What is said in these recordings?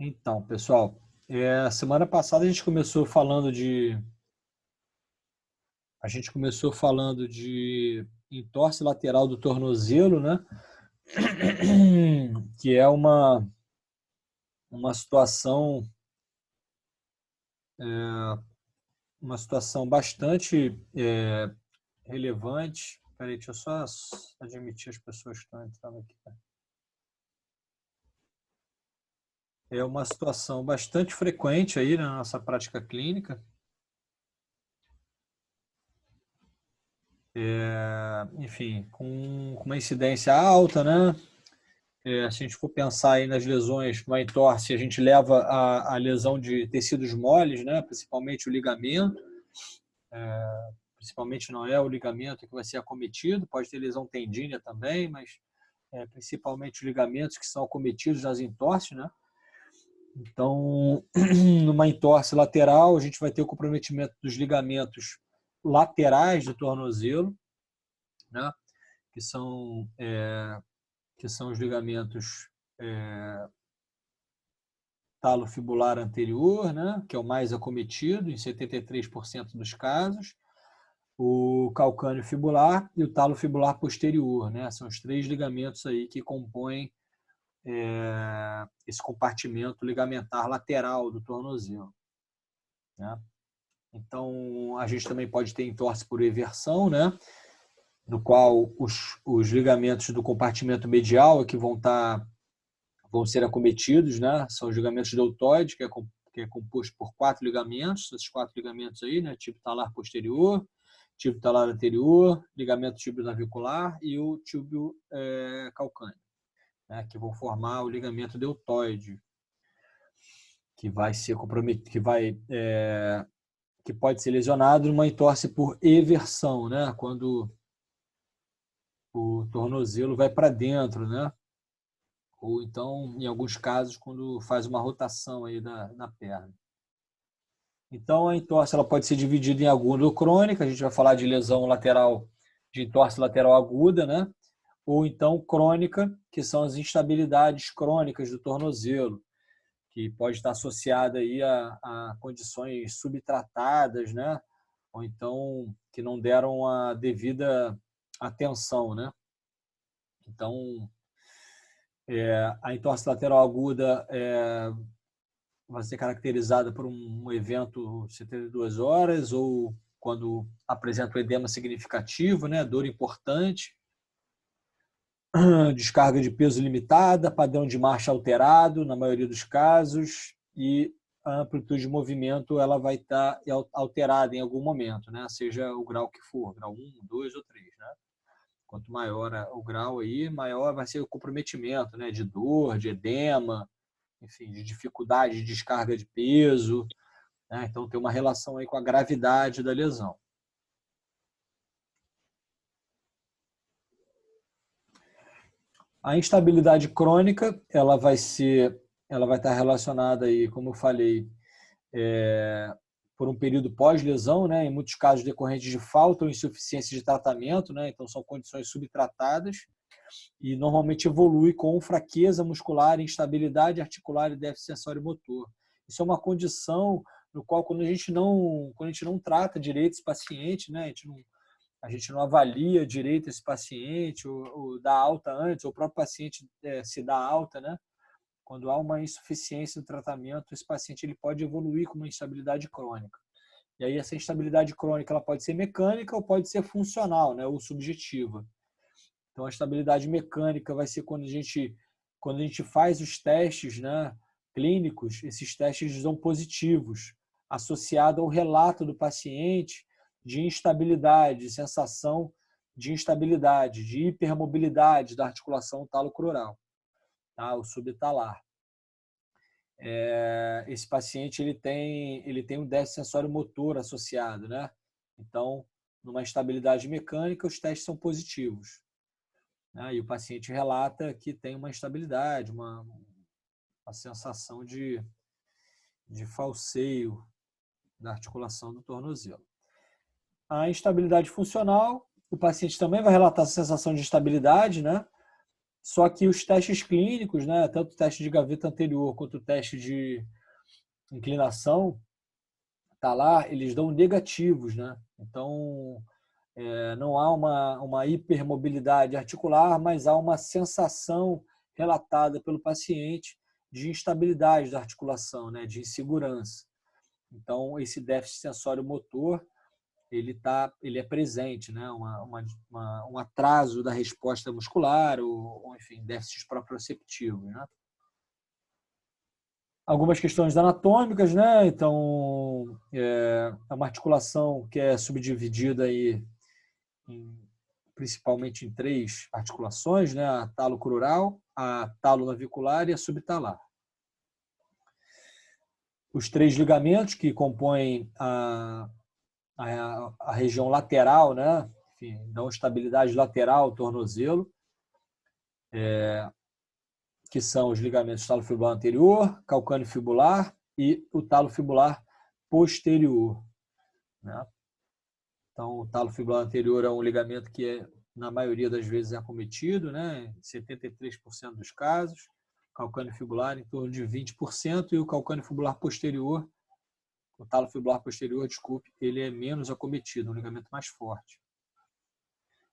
Então, pessoal, semana passada a gente começou falando de entorse lateral do tornozelo, né? Que é uma situação uma situação bastante relevante. Peraí, deixa eu só admitir as pessoas que estão entrando aqui. É uma situação bastante frequente aí na nossa prática clínica. Enfim, com uma incidência alta, né? Se a gente for pensar aí nas lesões, no entorse, a gente leva a lesão de tecidos moles, né? Principalmente o ligamento. Principalmente não é o ligamento que vai ser acometido, pode ter lesão tendínea também, mas principalmente os ligamentos que são acometidos nas entorses, né? Então, numa entorse lateral, a gente vai ter o comprometimento dos ligamentos laterais do tornozelo, né? Que são os ligamentos talofibular anterior, né? Que é o mais acometido em 73% dos casos, o calcâneo fibular e o talo fibular posterior, né? São os três ligamentos aí que compõem esse compartimento ligamentar lateral do tornozelo, né? Então, a gente também pode ter entorse por eversão, né? No qual os ligamentos do compartimento medial que vão ser acometidos, né? São os ligamentos deltoide, que é composto por 4 ligamentos, esses 4 ligamentos aí, né? Tipo talar posterior, tíbio talar anterior, ligamento tíbio navicular e o tíbio calcâneo, né? Que vão formar o ligamento deltoide, que vai ser comprometido, que pode ser lesionado numa entorse por eversão, né? Quando o tornozelo vai para dentro, né? Ou então, em alguns casos, quando faz uma rotação aí na perna. Então, a entorse ela pode ser dividida em aguda ou crônica. A gente vai falar de lesão lateral, de entorse lateral aguda, né? Ou então crônica, que são as instabilidades crônicas do tornozelo, que pode estar associada aí a condições subtratadas, né? Ou então que não deram a devida atenção, né? Então, a entorse lateral aguda vai ser caracterizada por um evento de 72 horas ou quando apresenta um edema significativo, né? Dor importante, descarga de peso limitada, padrão de marcha alterado na maioria dos casos e a amplitude de movimento ela vai estar alterada em algum momento, né? Seja o grau que for, grau 1, 2 ou 3, né? Quanto maior o grau aí, maior vai ser o comprometimento, né? De dor, de edema, enfim, de dificuldade de descarga de peso, né? Então tem uma relação aí com a gravidade da lesão. A instabilidade crônica, ela vai estar relacionada aí, como eu falei, por um período pós-lesão, né? Em muitos casos decorrentes de falta ou insuficiência de tratamento, né? Então são condições subtratadas e normalmente evolui com fraqueza muscular, instabilidade articular e déficit sensório motor. Isso é uma condição no qual quando a gente não trata direito esse paciente, né? A gente não avalia direito esse paciente, ou dá alta antes, ou o próprio paciente se dá alta, né? Quando há uma insuficiência do tratamento, esse paciente ele pode evoluir com uma instabilidade crônica. E aí essa instabilidade crônica ela pode ser mecânica ou pode ser funcional, né? Ou subjetiva. Então a estabilidade mecânica vai ser quando a gente faz os testes, né, clínicos, esses testes são positivos, associado ao relato do paciente de instabilidade, de sensação de instabilidade, de hipermobilidade da articulação talocrural, tá? O subtalar. Esse paciente ele tem um déficit sensório motor associado, né? Então, numa instabilidade mecânica, os testes são positivos, né? E o paciente relata que tem uma instabilidade, uma sensação de falseio da articulação do tornozelo. A instabilidade funcional, o paciente também vai relatar a sensação de instabilidade, né? Só que os testes clínicos, né, tanto o teste de gaveta anterior quanto o teste de inclinação talar, eles dão negativos, né? Então, não há uma hipermobilidade articular, mas há uma sensação relatada pelo paciente de instabilidade da articulação, né, de insegurança. Então, esse déficit sensório-motor, ele é presente, né, um atraso da resposta muscular, ou enfim, déficits proprioceptivos, né? Algumas questões anatômicas, né? Então, é uma articulação que é subdividida aí principalmente em 3 articulações, né? A talo-crural, a talo-navicular e a subtalar. Os 3 ligamentos que compõem a região lateral, né? Enfim, dão estabilidade lateral ao tornozelo, que são os ligamentos talo-fibular anterior, calcâneo fibular e o talo-fibular posterior, né? Então, o talo-fibular anterior é um ligamento que, na maioria das vezes, é acometido, né? Em 73% dos casos. Calcâneo fibular em torno de 20%, e o calcâneo fibular posterior, o talo-fibular posterior, desculpe, ele é menos acometido, um ligamento mais forte.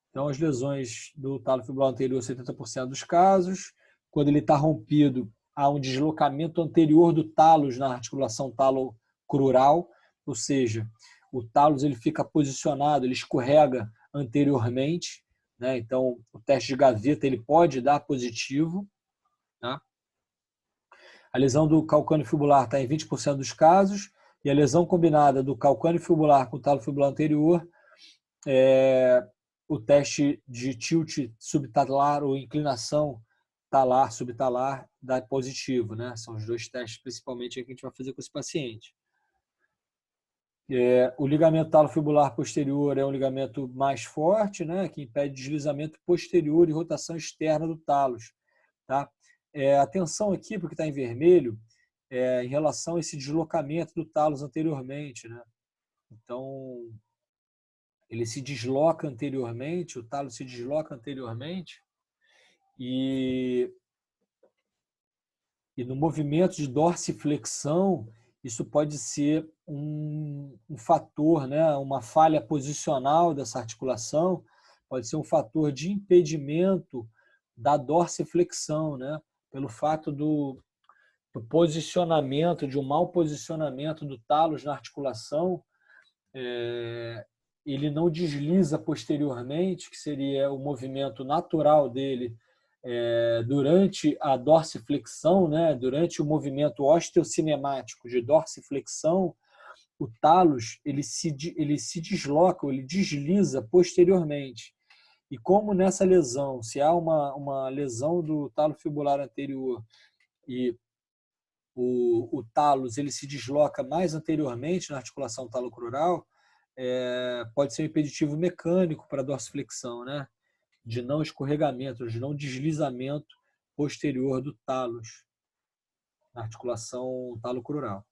Então, as lesões do talo-fibular anterior, 70% dos casos. Quando ele está rompido, há um deslocamento anterior do talos na articulação talo-crural, ou seja, o talos ele fica posicionado, ele escorrega anteriormente, né? Então, o teste de gaveta ele pode dar positivo, tá? A lesão do calcâneo fibular está em 20% dos casos, e a lesão combinada do calcâneo fibular com o talo fibular anterior, o teste de tilt subtalar ou inclinação talar, subtalar, dá positivo, né? São os 2 testes principalmente que a gente vai fazer com esse paciente. O ligamento talo-fibular posterior é um ligamento mais forte, né? Que impede deslizamento posterior e rotação externa do talos, tá? Atenção aqui, porque está em vermelho, em relação a esse deslocamento do talos anteriormente, né? Então, ele se desloca anteriormente, o talo se desloca anteriormente, e no movimento de dorsiflexão, isso pode ser um fator, né? Uma falha posicional dessa articulação, pode ser um fator de impedimento da dorsiflexão, né? Pelo fato do posicionamento, de um mau posicionamento do talos na articulação, ele não desliza posteriormente, que seria o movimento natural dele durante a dorsiflexão, né? Durante o movimento osteocinemático de dorsiflexão, o talos ele se desloca, ele desliza posteriormente. E como nessa lesão, se há uma lesão do talo fibular anterior e o talos ele se desloca mais anteriormente na articulação talocrural, pode ser um impeditivo mecânico para a dorsiflexão, né? De não escorregamento, de não deslizamento posterior do talos na articulação talocrural.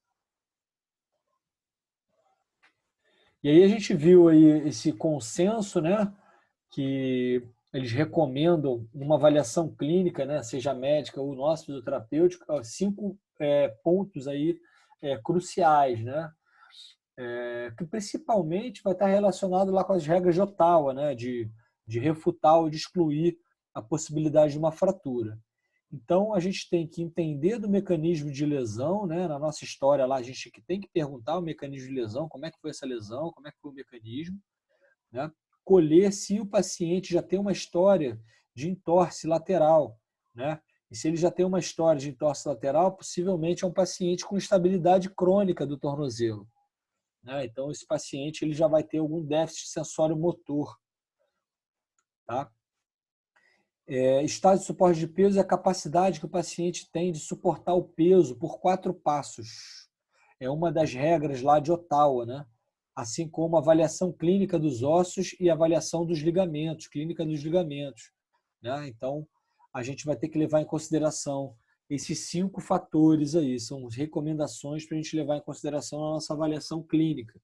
E aí a gente viu aí esse consenso, né? Que eles recomendam uma avaliação clínica, né? Seja médica ou nossa fisioterapêutica, 5 pontos aí cruciais, né? Que principalmente vai estar relacionado lá com as regras de Ottawa, né? De refutar ou de excluir a possibilidade de uma fratura. Então, a gente tem que entender do mecanismo de lesão, né? Na nossa história lá, a gente tem que perguntar o mecanismo de lesão, como é que foi essa lesão, como é que foi o mecanismo, né? Colher se o paciente já tem uma história de entorse lateral, né? E se ele já tem uma história de entorse lateral, possivelmente é um paciente com instabilidade crônica do tornozelo, né? Então, esse paciente ele já vai ter algum déficit sensório-motor, tá? Estado de suporte de peso é a capacidade que o paciente tem de suportar o peso por 4 passos. É uma das regras lá de Ottawa, né? Assim como a avaliação clínica dos ossos e a avaliação dos ligamentos, clínica dos ligamentos, né? Então, a gente vai ter que levar em consideração esses 5 fatores aí, são recomendações para a gente levar em consideração na nossa avaliação clínica,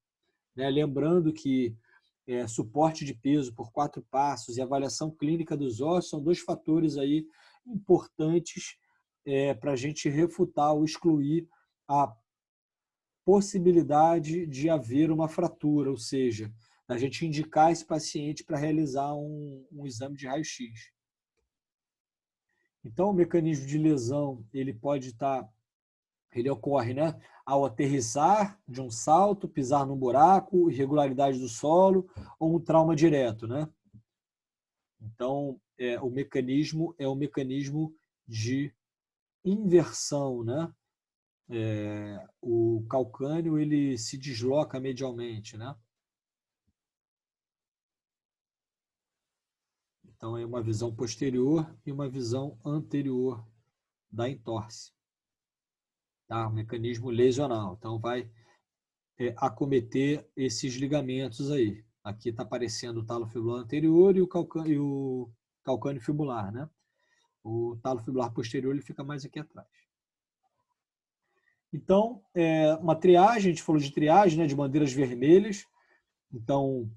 né? Lembrando que suporte de peso por 4 passos e avaliação clínica dos ossos são 2 fatores aí importantes para a gente refutar ou excluir a possibilidade de haver uma fratura, ou seja, a gente indicar esse paciente para realizar um exame de raio-x. Então, o mecanismo de lesão ele ocorre, né, ao aterrissar de um salto, pisar num buraco, irregularidade do solo ou um trauma direto, né? Então, o mecanismo é o mecanismo de inversão, né? O calcâneo ele se desloca medialmente, né? Então, é uma visão posterior e uma visão anterior da entorse. Tá? O mecanismo lesional. Então, vai acometer esses ligamentos aí. Aqui está aparecendo o talo fibular anterior e o calcâneo fibular, né? O talo fibular posterior ele fica mais aqui atrás. Então, uma triagem, a gente falou de triagem, né, de bandeiras vermelhas. Então,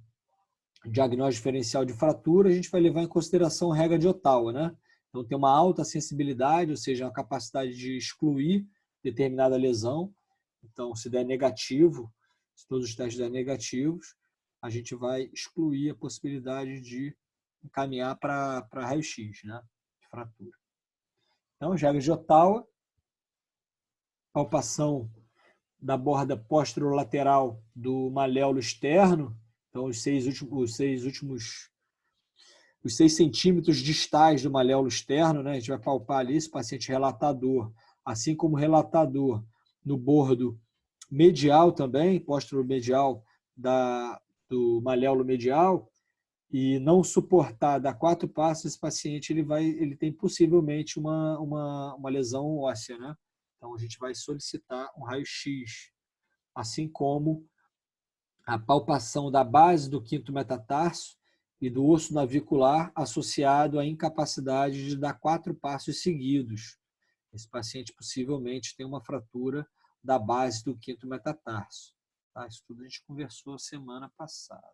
diagnóstico diferencial de fratura, a gente vai levar em consideração a regra de Ottawa, né? Então, tem uma alta sensibilidade, ou seja, a capacidade de excluir determinada lesão. Então, se der negativo, se todos os testes derem negativos, a gente vai excluir a possibilidade de encaminhar para raio-x, né? De fratura. Então, as regras de Ottawa, palpação da borda posterolateral do maléolo externo, então os 6 centímetros distais do maléolo externo, né? A gente vai palpar ali esse paciente relatador, assim como relatador no bordo medial também, posteromedial do maléolo medial, e não suportar dar 4 passos, esse paciente ele tem possivelmente uma lesão óssea, né? Então a gente vai solicitar um raio-x, assim como a palpação da base do quinto metatarso e do osso navicular associado à incapacidade de dar 4 passos seguidos. Esse paciente possivelmente tem uma fratura da base do quinto metatarso. Tá? Isso tudo a gente conversou semana passada.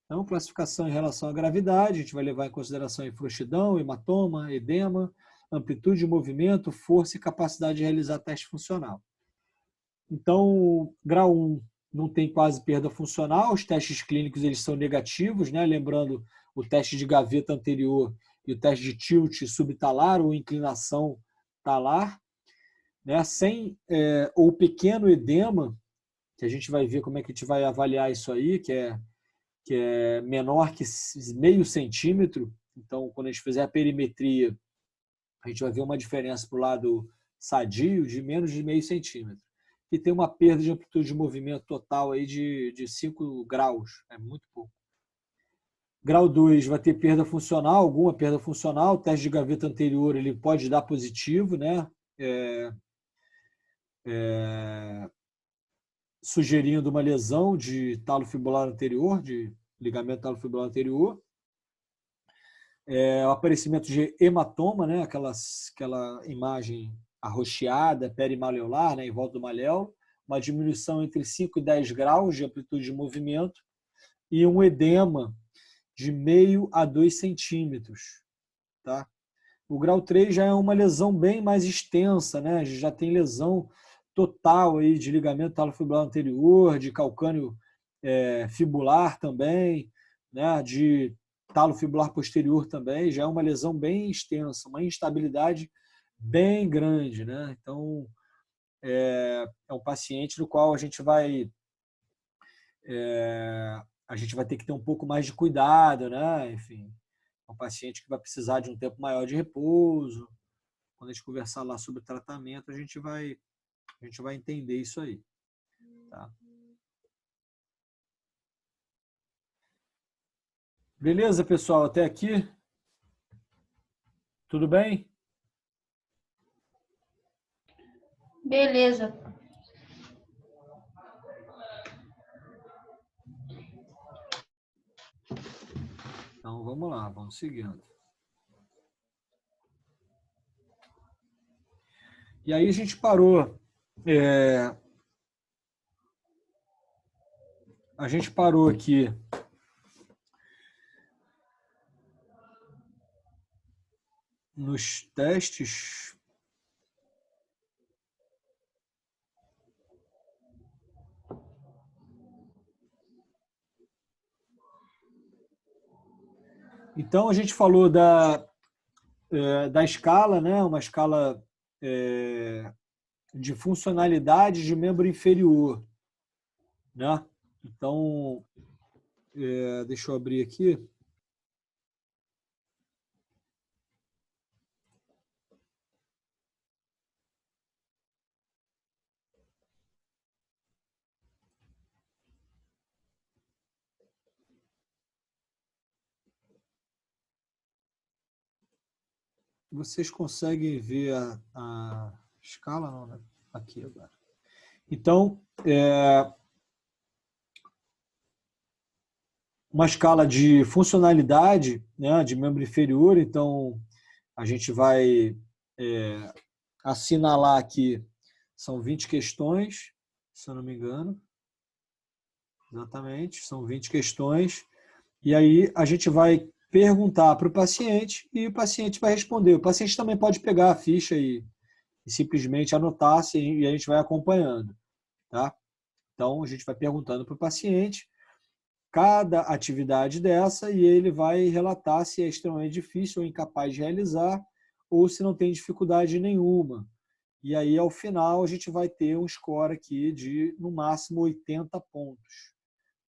Então, classificação em relação à gravidade, a gente vai levar em consideração a frouxidão, hematoma, edema, amplitude de movimento, força e capacidade de realizar teste funcional. Então, grau 1 não tem quase perda funcional, os testes clínicos eles são negativos, né? Lembrando o teste de gaveta anterior e o teste de tilt subtalar ou inclinação talar, né? Sem ou pequeno edema, que a gente vai ver como é que a gente vai avaliar isso aí, que é menor que meio centímetro. Então, quando a gente fizer a perimetria, a gente vai ver uma diferença para o lado sadio de menos de meio centímetro. E tem uma perda de amplitude de movimento total aí de 5 graus, é muito pouco. Grau 2 vai ter perda funcional, alguma perda funcional, o teste de gaveta anterior ele pode dar positivo, né? Sugerindo uma lesão de talo fibular anterior, de ligamento talo fibular anterior. O aparecimento de hematoma, né? Aquela imagem arroxeada, perimaleolar, né? Em volta do maléolo, uma diminuição entre 5 e 10 graus de amplitude de movimento e um edema de meio a 2 centímetros. Tá? O grau 3 já é uma lesão bem mais extensa, né? Já tem lesão total aí de ligamento talofibular anterior, de calcâneo fibular também, né? De talo fibular posterior também, já é uma lesão bem extensa, uma instabilidade bem grande, né? Então, é um paciente no qual a gente vai ter que ter um pouco mais de cuidado, né? Enfim, é um paciente que vai precisar de um tempo maior de repouso. Quando a gente conversar lá sobre o tratamento, a gente vai entender isso aí, tá? Beleza, pessoal? Até aqui? Tudo bem? Beleza. Então, vamos lá, vamos seguindo. E aí a gente parou. A gente parou aqui nos testes. Então, a gente falou da escala, né? Uma escala de funcionalidade de membro inferior, né? Então, deixa eu abrir aqui. Vocês conseguem ver a escala? Não, né? Aqui agora. Então, uma escala de funcionalidade, né, de membro inferior. Então, a gente vai assinalar aqui, são 20 questões, se eu não me engano. Exatamente, são 20 questões. E aí a gente vai perguntar para o paciente e o paciente vai responder. O paciente também pode pegar a ficha e simplesmente anotar e a gente vai acompanhando. Tá? Então, a gente vai perguntando para o paciente cada atividade dessa e ele vai relatar se é extremamente difícil ou incapaz de realizar ou se não tem dificuldade nenhuma. E aí, ao final, a gente vai ter um score aqui de, no máximo, 80 pontos.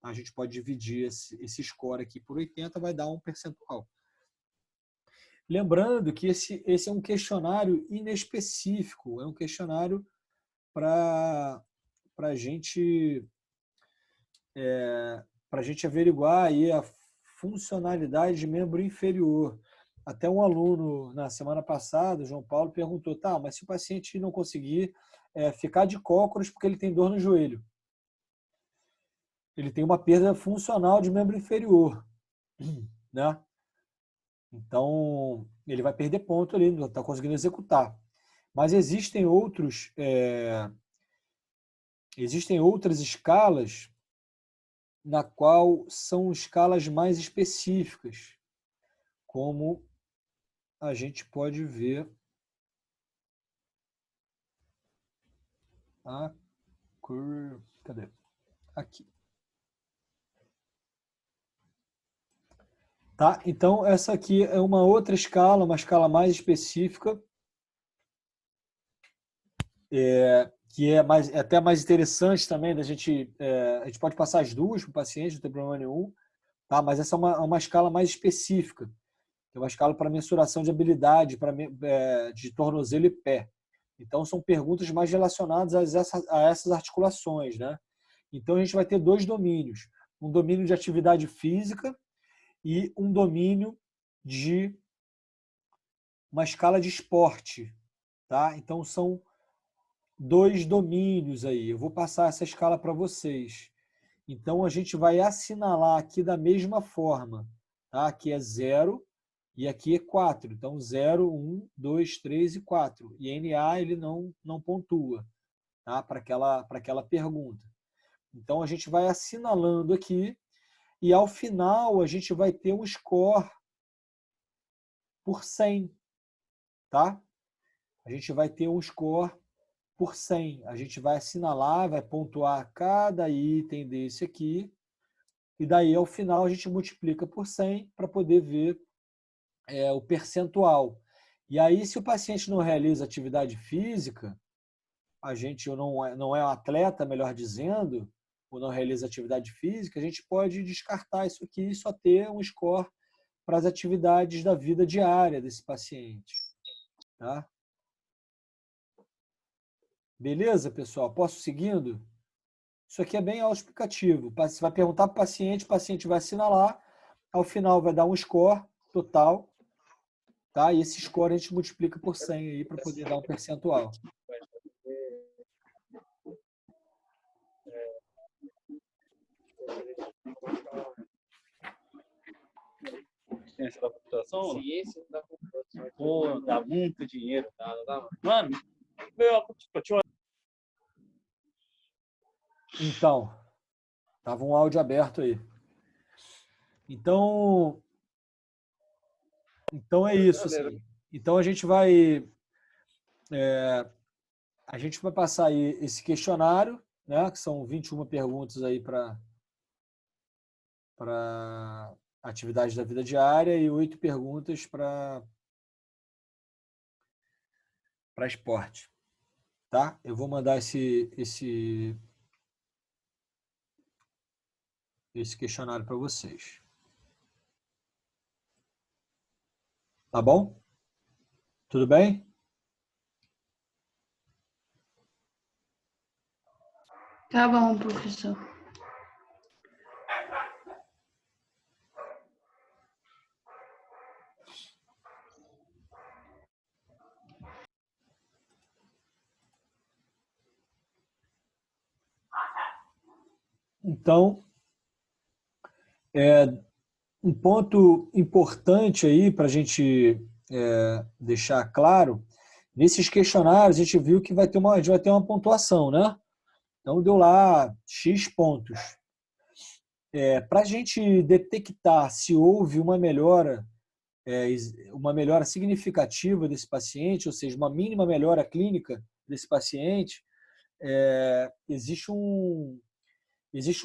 A gente pode dividir esse score aqui por 80, vai dar um percentual. Lembrando que esse é um questionário inespecífico, é um questionário para a gente averiguar aí a funcionalidade de membro inferior. Até um aluno, na semana passada, o João Paulo, perguntou, tá, mas se o paciente não conseguir ficar de cócoras porque ele tem dor no joelho, ele tem uma perda funcional de membro inferior, né? Então, ele vai perder ponto ali, não está conseguindo executar. Mas existem outras escalas na qual são escalas mais específicas, como a gente pode ver cadê? Aqui. Tá? Então, essa aqui é uma outra escala, uma escala mais específica, que é até mais interessante também da gente. A gente pode passar as duas para o paciente, não tem problema nenhum, tá? Mas essa é uma escala mais específica, que é uma escala para mensuração de habilidade de tornozelo e pé. Então, são perguntas mais relacionadas a essas articulações, né? Então, a gente vai ter dois domínios. Um domínio de atividade física e um domínio de uma escala de esporte, tá? Então, são dois domínios aí. Eu vou passar essa escala para vocês. Então, a gente vai assinalar aqui da mesma forma, tá? Aqui é 0 e aqui é 4. Então, 0, 1, 2, 3 e 4. E NA ele não pontua, tá? Para aquela pergunta. Então, a gente vai assinalando aqui e, ao final, a gente vai ter um score por 100, tá? A gente vai ter um score por 100. A gente vai assinalar, vai pontuar cada item desse aqui e daí, ao final, a gente multiplica por 100 para poder ver o percentual. E aí, se o paciente não realiza atividade física, a gente não é um atleta, melhor dizendo, ou não realiza atividade física, a gente pode descartar isso aqui e só ter um score para as atividades da vida diária desse paciente. Tá? Beleza, pessoal? Posso seguindo? Isso aqui é bem autoexplicativo. Você vai perguntar para o paciente vai assinalar, ao final vai dar um score total, tá? E esse score a gente multiplica por 100 aí para poder dar um percentual. Ciência da computação? Ciência da computação. Pô, dá muito dinheiro. Dá. Mano, Então, tava um áudio aberto aí. Então é isso, assim. Então, a gente vai passar aí esse questionário, né, que são 21 perguntas aí para atividades da vida diária e 8 perguntas para esporte. Tá? Eu vou mandar esse questionário para vocês. Tá bom? Tudo bem? Tá bom, professor. Então, um ponto importante aí para a gente deixar claro, nesses questionários a gente viu que a gente vai ter uma pontuação, né? Então, deu lá X pontos. Para a gente detectar se houve uma melhora significativa desse paciente, ou seja, uma mínima melhora clínica desse paciente, existe um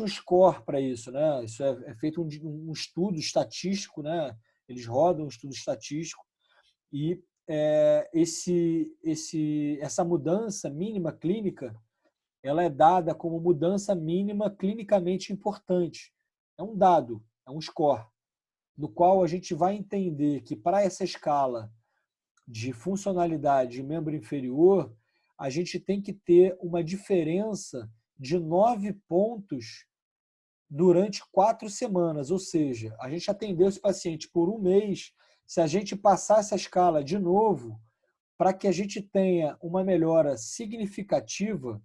score para isso, né? Isso é feito um estudo estatístico, né? Eles rodam um estudo estatístico e essa mudança mínima clínica, ela é dada como mudança mínima clinicamente importante. É um dado, é um score, no qual a gente vai entender que para essa escala de funcionalidade de membro inferior, a gente tem que ter uma diferença de 9 pontos durante 4 semanas, ou seja, a gente atendeu esse paciente por um mês, se a gente passar essa escala de novo, para que a gente tenha uma melhora significativa,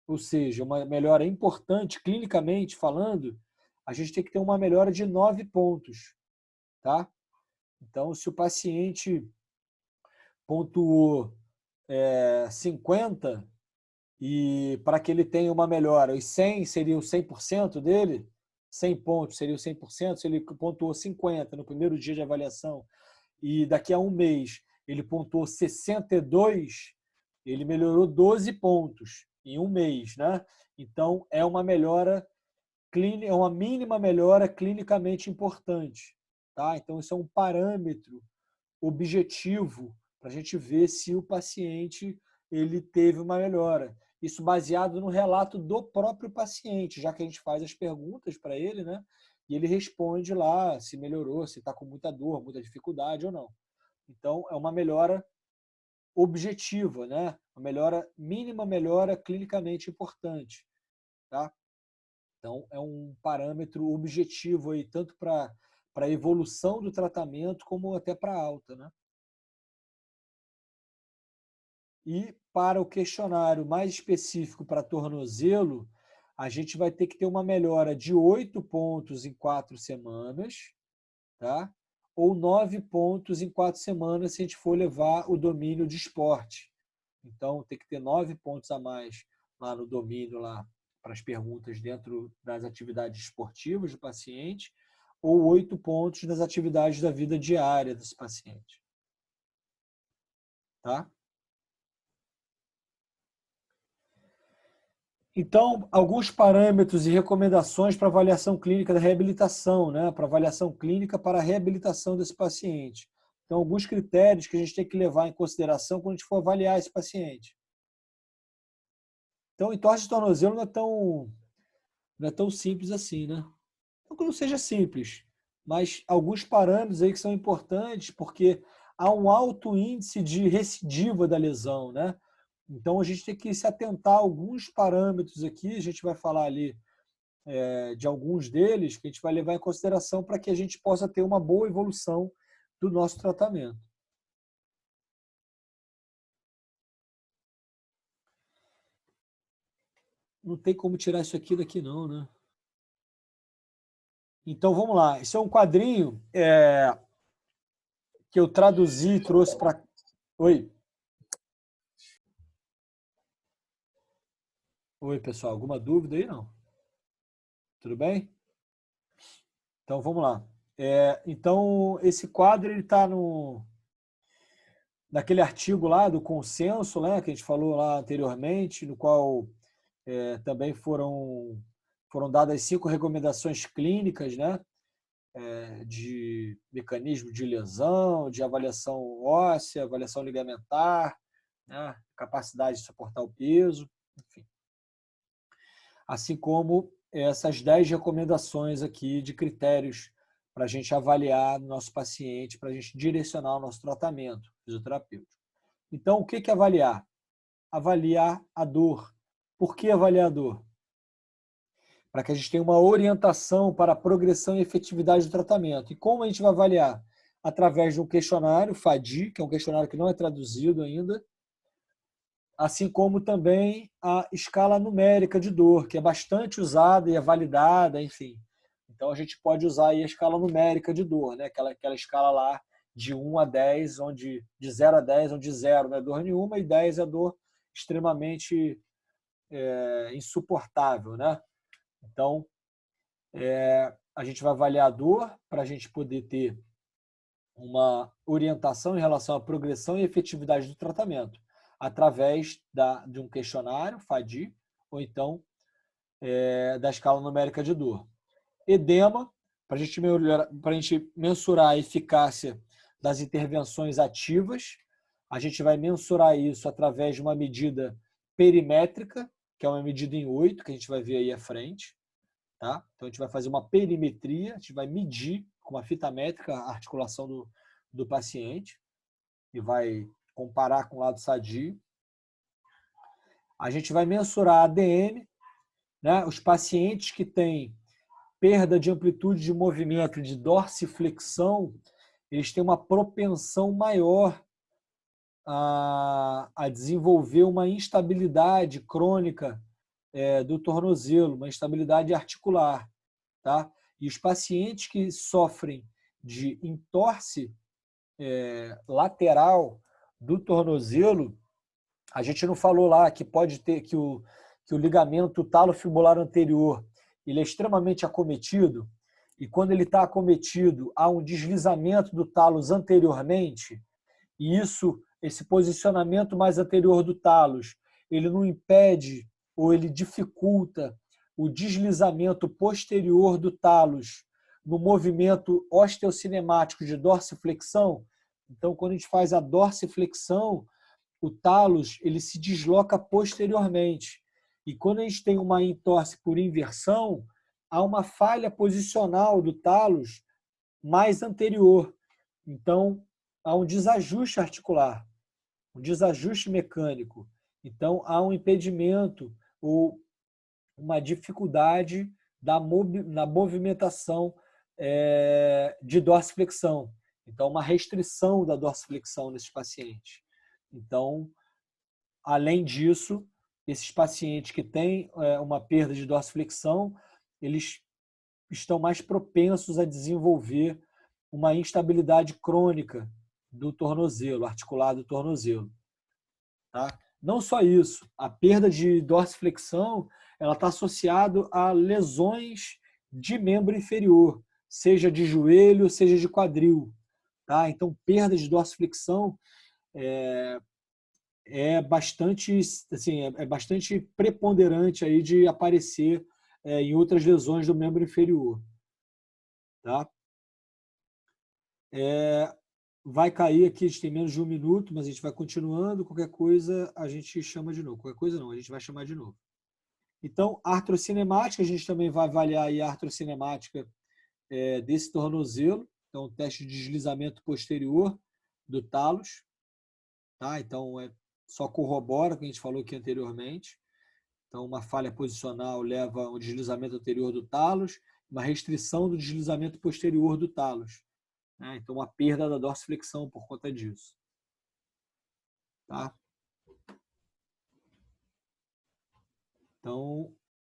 ou seja, uma melhora importante, clinicamente falando, a gente tem que ter uma melhora de 9 pontos. Tá? Então, se o paciente pontuou 50, e para que ele tenha uma melhora, os 100 seria o 100% dele, 100 pontos seria o 100%, se ele pontuou 50 no primeiro dia de avaliação e daqui a um mês ele pontuou 62, ele melhorou 12 pontos em um mês, né? Então, é uma melhora clínica, é uma mínima melhora clinicamente importante, tá? Então, isso é um parâmetro objetivo para a gente ver se o paciente ele teve uma melhora. Isso baseado no relato do próprio paciente, já que a gente faz as perguntas para ele, né? E ele responde lá se melhorou, se está com muita dor, muita dificuldade ou não. Então, é uma melhora objetiva, né? Uma melhora, mínima melhora clinicamente importante, tá? Então, é um parâmetro objetivo aí, tanto para a evolução do tratamento, como até para a alta, né? E para o questionário mais específico para tornozelo, a gente vai ter que ter uma melhora de 8 pontos em 4 semanas, tá? Ou 9 pontos em 4 semanas se a gente for levar o domínio de esporte. Então, tem que ter 9 pontos a mais lá no domínio, lá para as perguntas dentro das atividades esportivas do paciente, ou 8 pontos nas atividades da vida diária desse paciente. Tá? Então, alguns parâmetros e recomendações para avaliação clínica da reabilitação, né? Para avaliação clínica para a reabilitação desse paciente. Então, alguns critérios que a gente tem que levar em consideração quando a gente for avaliar esse paciente. Então, entorse de tornozelo não é tão simples assim, né? Não que não seja simples, mas alguns parâmetros aí que são importantes, porque há um alto índice de recidiva da lesão, né? Então, a gente tem que se atentar a alguns parâmetros aqui, a gente vai falar ali de alguns deles, que a gente vai levar em consideração para que a gente possa ter uma boa evolução do nosso tratamento. Não tem como tirar isso aqui daqui não, né? Então, vamos lá. Isso é um quadrinho que eu traduzi e trouxe para... Oi. Oi, pessoal. Alguma dúvida aí? Não? Tudo bem? Então, vamos lá. Então, esse quadro está daquele artigo lá do consenso, né, que a gente falou lá anteriormente, no qual também foram dadas 5 recomendações clínicas, né, de mecanismo de lesão, de avaliação óssea, avaliação ligamentar, né, capacidade de suportar o peso, enfim. Assim como essas 10 recomendações aqui de critérios para a gente avaliar o nosso paciente, para a gente direcionar o nosso tratamento fisioterapêutico. Então, o que é avaliar? Avaliar a dor. Por que avaliar a dor? Para que a gente tenha uma orientação para a progressão e efetividade do tratamento. E como a gente vai avaliar? Através de um questionário, FADI, que é um questionário que não é traduzido ainda, assim como também a escala numérica de dor, que é bastante usada e é validada, enfim. Então, a gente pode usar aí a escala numérica de dor, né? Aquela escala lá de 1 a 10, onde, de 0 a 10, onde 0 não é dor nenhuma e 10 é dor extremamente insuportável, né? Então, a gente vai avaliar a dor para a gente poder ter uma orientação em relação à progressão e efetividade do tratamento, através de um questionário, FADI, ou então da escala numérica de dor. Edema, para a gente mensurar a eficácia das intervenções ativas, a gente vai mensurar isso através de uma medida perimétrica, que é uma medida em 8, que a gente vai ver aí à frente. Tá? Então, a gente vai fazer uma perimetria, a gente vai medir com uma fita métrica a articulação do paciente e vai comparar com o lado sadio. A gente vai mensurar a ADM, né? Os pacientes que têm perda de amplitude de movimento de dorsiflexão, eles têm uma propensão maior a desenvolver uma instabilidade crônica do tornozelo, uma instabilidade articular. Tá? E os pacientes que sofrem de entorse lateral do tornozelo, a gente não falou lá que pode ter que o ligamento talofibular anterior ele é extremamente acometido, e quando ele está acometido, há um deslizamento do talos anteriormente, e esse posicionamento mais anterior do talos, ele não impede ou ele dificulta o deslizamento posterior do talos no movimento osteocinemático de dorsiflexão. Então, quando a gente faz a dorsiflexão, o talos ele se desloca posteriormente. E quando a gente tem uma entorse por inversão, há uma falha posicional do talos mais anterior. Então, há um desajuste articular, um desajuste mecânico. Então, há um impedimento ou uma dificuldade na movimentação de dorsiflexão. Então, uma restrição da dorsiflexão nesses pacientes. Então, além disso, esses pacientes que têm uma perda de dorsiflexão, eles estão mais propensos a desenvolver uma instabilidade crônica do tornozelo, articular do tornozelo. Tá? Não só isso, a perda de dorsiflexão ela está associada a lesões de membro inferior, seja de joelho, seja de quadril. Tá? Então, perda de dorsiflexão é bastante, assim, é bastante preponderante aí de aparecer em outras lesões do membro inferior. Tá? Vai cair aqui, a gente tem menos de 1 minuto, mas a gente vai continuando. Qualquer coisa a gente chama de novo. Qualquer coisa não, a gente vai chamar de novo. Então, artrocinemática, a gente também vai avaliar aí a artrocinemática desse tornozelo. Então, teste de deslizamento posterior do talos. Tá? Então, só corrobora o que a gente falou aqui anteriormente. Então, uma falha posicional leva ao deslizamento anterior do talos, uma restrição do deslizamento posterior do talos. Então, uma perda da dorsiflexão por conta disso. Tá? Então,